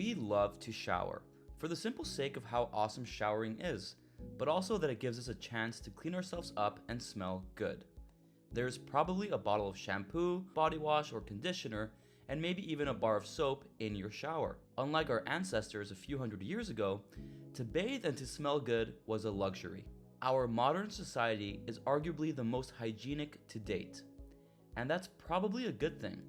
We love to shower, for the simple sake of how awesome showering is, but also that it gives us a chance to clean ourselves up and smell good. There's probably a bottle of shampoo, body wash, or conditioner, and maybe even a bar of soap in your shower. Unlike our ancestors a few hundred years ago, to bathe and to smell good was a luxury. Our modern society is arguably the most hygienic to date, and that's probably a good thing.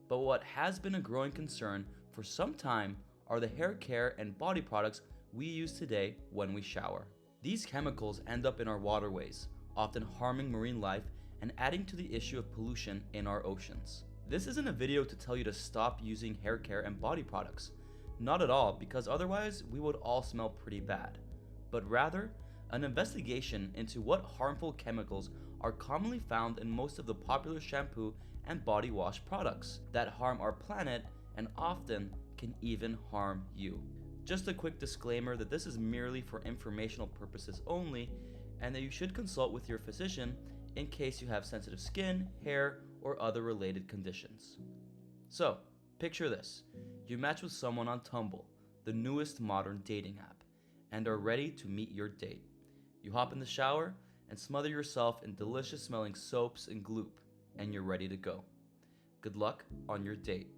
But what has been a growing concern for some time are the hair care and body products we use today when we shower. These chemicals end up in our waterways, often harming marine life and adding to the issue of pollution in our oceans. This isn't a video to tell you to stop using hair care and body products. Not at all, because otherwise we would all smell pretty bad. But rather, an investigation into what harmful chemicals are commonly found in most of the popular shampoo and body wash products that harm our planet and often can even harm you. Just a quick disclaimer that this is merely for informational purposes only, and that you should consult with your physician in case you have sensitive skin, hair, or other related conditions. So, picture this. You match with someone on Tumble, the newest modern dating app, and are ready to meet your date. You hop in the shower and smother yourself in delicious smelling soaps and gloop, and you're ready to go. Good luck on your date.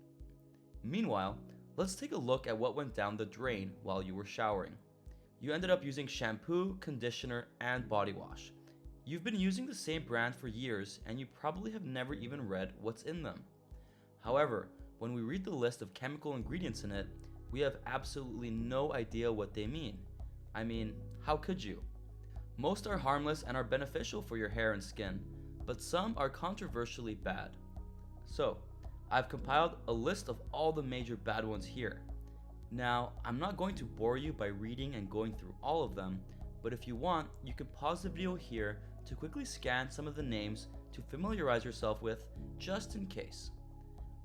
Meanwhile, let's take a look at what went down the drain while you were showering. You ended up using shampoo, conditioner, and body wash. You've been using the same brand for years and you probably have never even read what's in them. However, when we read the list of chemical ingredients in it, we have absolutely no idea what they mean. I mean, how could you? Most are harmless and are beneficial for your hair and skin, but some are controversially bad. So, I've compiled a list of all the major bad ones here. Now, I'm not going to bore you by reading and going through all of them, but if you want, you can pause the video here to quickly scan some of the names to familiarize yourself with, just in case.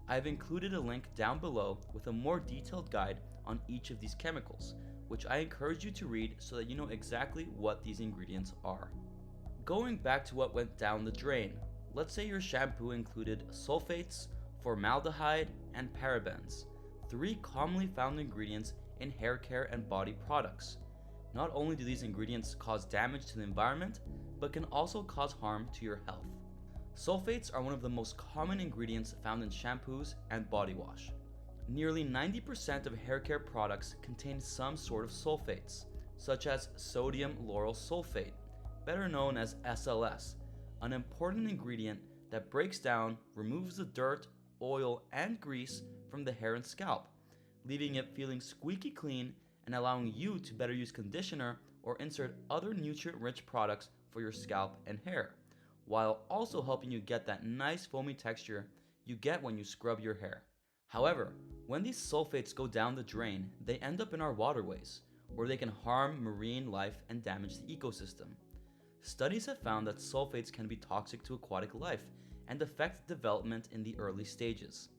I've included a link down below with a more detailed guide on each of these chemicals, which I encourage you to read so that you know exactly what these ingredients are. Going back to what went down the drain, let's say your shampoo included sulfates, formaldehyde, and parabens, 3 commonly found ingredients in hair care and body products. Not only do these ingredients cause damage to the environment, but can also cause harm to your health. Sulfates are one of the most common ingredients found in shampoos and body wash. Nearly 90% of hair care products contain some sort of sulfates, such as sodium lauryl sulfate, better known as SLS, an important ingredient that breaks down, removes the dirt, oil, and grease from the hair and scalp, leaving it feeling squeaky clean and allowing you to better use conditioner or insert other nutrient-rich products for your scalp and hair, while also helping you get that nice foamy texture you get when you scrub your hair. However, when these sulfates go down the drain, they end up in our waterways, where they can harm marine life and damage the ecosystem. Studies have found that sulfates can be toxic to aquatic life and affect development in the early stages.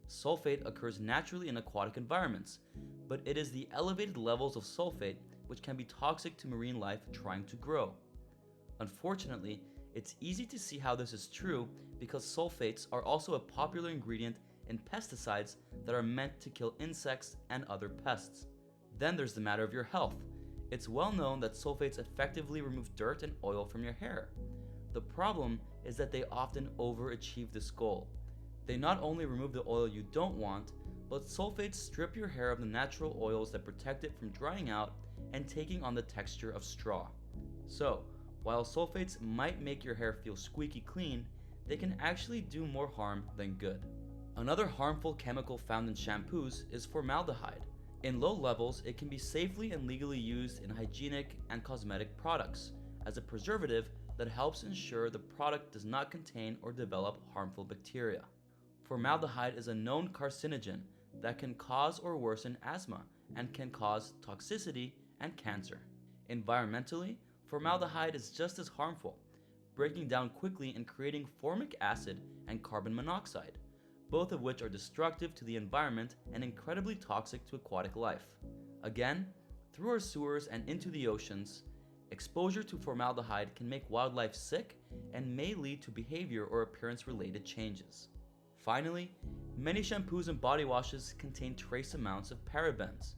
Sulfate occurs naturally in aquatic environments, but it is the elevated levels of sulfate which can be toxic to marine life trying to grow. Unfortunately, it's easy to see how this is true because sulfates are also a popular ingredient in pesticides that are meant to kill insects and other pests. Then there's the matter of your health. It's well known that sulfates effectively remove dirt and oil from your hair. The problem is that they often overachieve this goal. They not only remove the oil you don't want, but sulfates strip your hair of the natural oils that protect it from drying out and taking on the texture of straw. So, while sulfates might make your hair feel squeaky clean, they can actually do more harm than good. Another harmful chemical found in shampoos is formaldehyde. In low levels, it can be safely and legally used in hygienic and cosmetic products as a preservative that helps ensure the product does not contain or develop harmful bacteria. Formaldehyde is a known carcinogen that can cause or worsen asthma and can cause toxicity and cancer. Environmentally, formaldehyde is just as harmful, breaking down quickly and creating formic acid and carbon monoxide, both of which are destructive to the environment and incredibly toxic to aquatic life. Again, through our sewers and into the oceans, exposure to formaldehyde can make wildlife sick and may lead to behavior or appearance-related changes. Finally, Many shampoos and body washes contain trace amounts of parabens.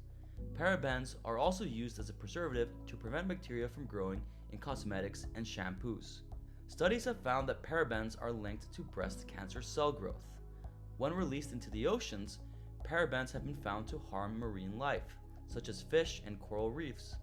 Parabens are also used as a preservative to prevent bacteria from growing in cosmetics and shampoos. Studies have found that parabens are linked to breast cancer cell growth. When released into the oceans, parabens have been found to harm marine life, such as fish and coral reefs.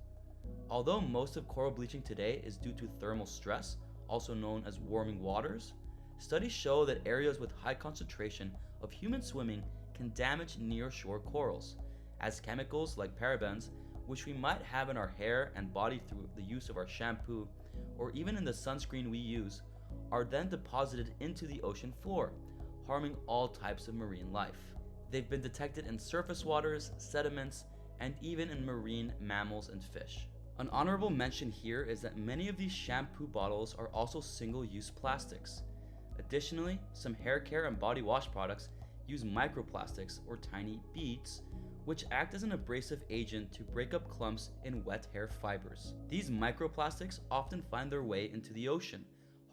Although most of coral bleaching today is due to thermal stress, also known as warming waters, studies show that areas with high concentration of human swimming can damage near-shore corals, as chemicals like parabens, which we might have in our hair and body through the use of our shampoo, or even in the sunscreen we use, are then deposited into the ocean floor, harming all types of marine life. They've been detected in surface waters, sediments, and even in marine mammals and fish. An honorable mention here is that many of these shampoo bottles are also single-use plastics. Additionally, some hair care and body wash products use microplastics or tiny beads, which act as an abrasive agent to break up clumps in wet hair fibers. These microplastics often find their way into the ocean,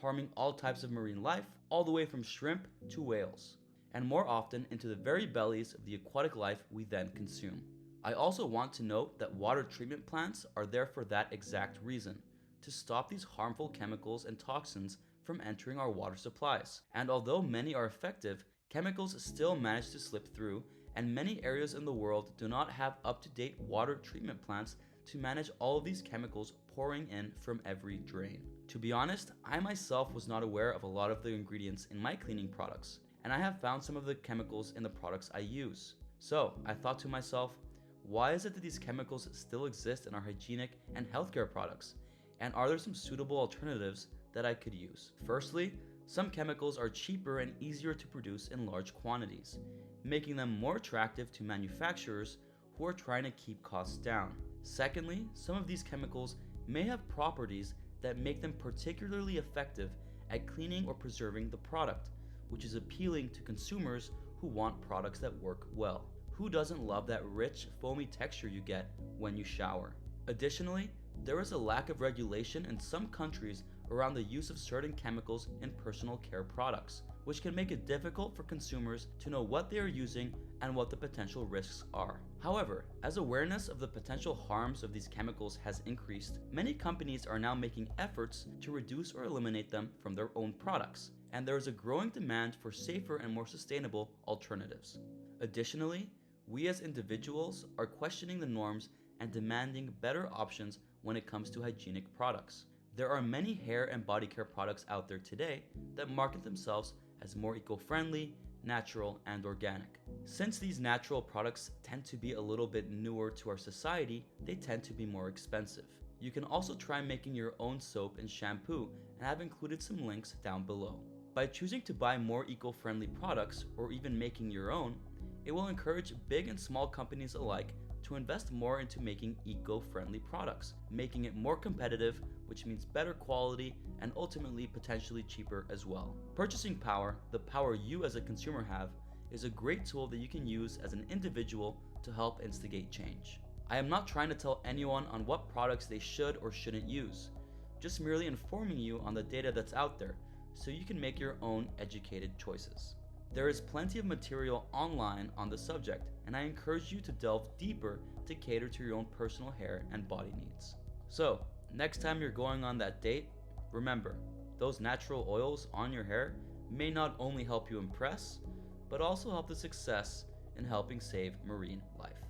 harming all types of marine life, all the way from shrimp to whales, and more often into the very bellies of the aquatic life we then consume. I also want to note that water treatment plants are there for that exact reason, to stop these harmful chemicals and toxins from entering our water supplies. And although many are effective, chemicals still manage to slip through, and many areas in the world do not have up-to-date water treatment plants to manage all of these chemicals pouring in from every drain. To be honest, I myself was not aware of a lot of the ingredients in my cleaning products, and I have found some of the chemicals in the products I use. So I thought to myself, why is it that these chemicals still exist in our hygienic and healthcare products? And are there some suitable alternatives that I could use? Firstly, some chemicals are cheaper and easier to produce in large quantities, making them more attractive to manufacturers who are trying to keep costs down. Secondly, some of these chemicals may have properties that make them particularly effective at cleaning or preserving the product, which is appealing to consumers who want products that work well. Who doesn't love that rich, foamy texture you get when you shower? Additionally, there is a lack of regulation in some countries around the use of certain chemicals in personal care products, which can make it difficult for consumers to know what they are using and what the potential risks are. However, as awareness of the potential harms of these chemicals has increased, many companies are now making efforts to reduce or eliminate them from their own products, and there is a growing demand for safer and more sustainable alternatives. Additionally, we as individuals are questioning the norms and demanding better options when it comes to hygienic products. There are many hair and body care products out there today that market themselves as more eco-friendly, natural, and organic. Since these natural products tend to be a little bit newer to our society, they tend to be more expensive. You can also try making your own soap and shampoo, and I've included some links down below. By choosing to buy more eco-friendly products or even making your own, it will encourage big and small companies alike to invest more into making eco-friendly products, making it more competitive, which means better quality and ultimately potentially cheaper as well. Purchasing power, the power you as a consumer have, is a great tool that you can use as an individual to help instigate change. I am not trying to tell anyone on what products they should or shouldn't use, just merely informing you on the data that's out there so you can make your own educated choices. There is plenty of material online on the subject, and I encourage you to delve deeper to cater to your own personal hair and body needs. So, next time you're going on that date, remember, those natural oils on your hair may not only help you impress, but also help the success in helping save marine life.